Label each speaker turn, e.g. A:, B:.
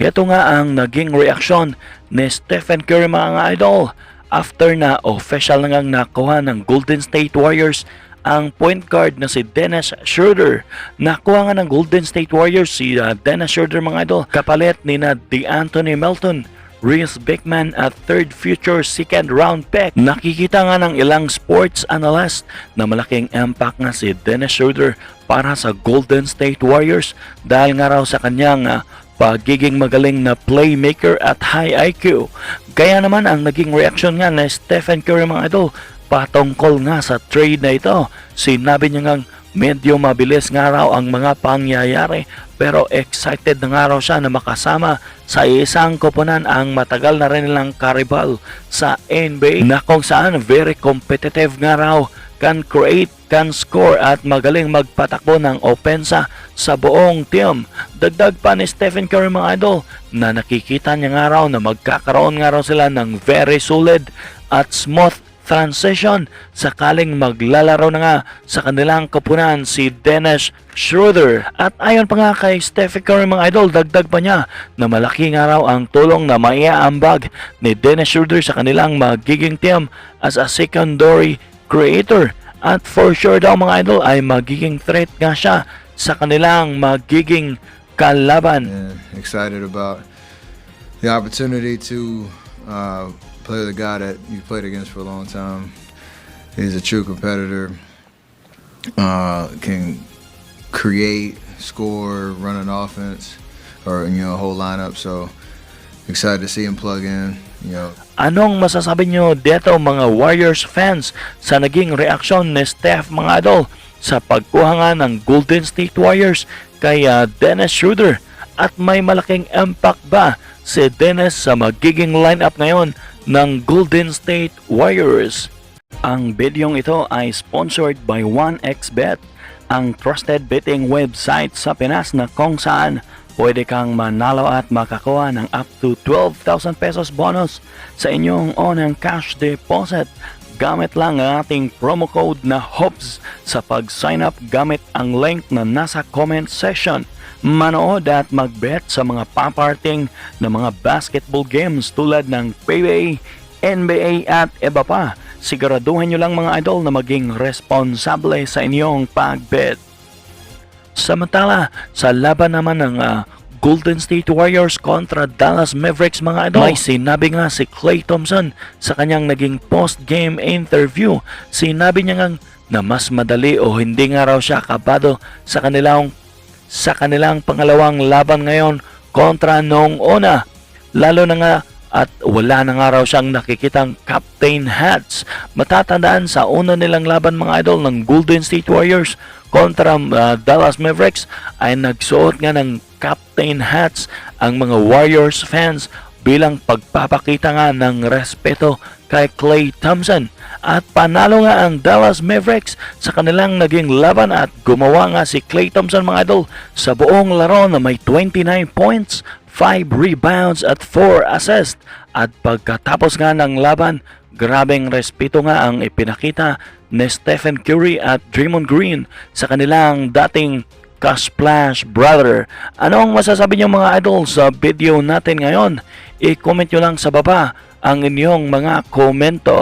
A: Ito nga ang naging reaksyon ni Stephen Curry mga idol after na official na ngang nakuha ng Golden State Warriors ang point guard na si Dennis Schroeder. Nakuha nga ng Golden State Warriors si Dennis Schroeder mga idol kapalit ni na DeAnthony Melton, Reese Beckman at third future second round pick. Nakikita nga ng ilang sports analyst na malaking impact nga si Dennis Schroeder para sa Golden State Warriors dahil nga raw sa kanyang pagiging magaling na playmaker at high IQ. Kaya naman ang naging reaction nga na Stephen Curry mga idol patungkol nga sa trade na ito. Sinabi niya nga medyo mabilis nga raw ang mga pangyayari pero excited na nga raw siya na makasama sa isang koponan ang matagal na rin nilang karibal sa NBA na kung saan very competitive nga raw, can create, can score at magaling magpatakbo ng opensa sa buong team. Dagdag pa ni Stephen Curry mga idol na nakikita niya nga raw na magkakaroon nga raw sila ng very solid at smooth transition sakaling maglalaro na nga sa kanilang koponan si Dennis Schroeder. At ayon pa nga kay Stephen Curry mga idol, dagdag pa niya na malaki nga raw ang tulong na maiaambag ni Dennis Schroeder sa kanilang magiging team as a secondary creator. At for sure daw mga idol ay magiging threat nga siya sa kanilang magiging kalaban.
B: And excited about the opportunity to play with a guy that you played against for a long time. He's a true competitor, can create, score, run an offense, or a whole lineup. So excited to see him plug in.
A: Anong masasabi nyo dito mga Warriors fans sa naging reaksyon ni Steph mga idol sa pagkuha nga ng Golden State Warriors kay Dennis Schroeder? At may malaking impact ba si Dennis sa magiging lineup ngayon ng Golden State Warriors? Ang bidyong ito ay sponsored by 1xBet, ang trusted betting website sa Pinas na kung saan pwede kang manalo at makakuha ng up to 12,000 pesos bonus sa inyong unang cash deposit. Gamit lang ang ating promo code na HOPES sa pag-sign up gamit ang link na nasa comment section. Manood at mag-bet sa mga paparting na mga basketball games tulad ng PBA, NBA at iba pa. Siguraduhin nyo lang mga idol na maging responsable sa inyong pag-bet. Samantala, sa laban naman ng Golden State Warriors kontra Dallas Mavericks mga idol, may sinabi nga si Klay Thompson sa kanyang naging post-game interview. Sinabi niya nga na mas madali o hindi nga raw siya kabado sa kanilang pangalawang laban ngayon kontra noong una. Lalo na nga at wala na nga raw siyang nakikitang captain hats. Matatandaan sa una nilang laban mga idol ng Golden State Warriors kontra Dallas Mavericks ay nagsuot nga ng captain hats ang mga Warriors fans bilang pagpapakita nga ng respeto kay Klay Thompson. At panalo nga ang Dallas Mavericks sa kanilang naging laban at gumawa nga si Klay Thompson mga idol sa buong laro na may 29 points, 5 rebounds at 4 assists. At pagkatapos nga ng laban, grabeng respeto nga ang ipinakita ni Stephen Curry at Draymond Green sa kanilang dating ka-splash brother. Anong masasabi niyo mga idol sa video natin ngayon? I-comment nyo lang sa baba ang inyong mga komento.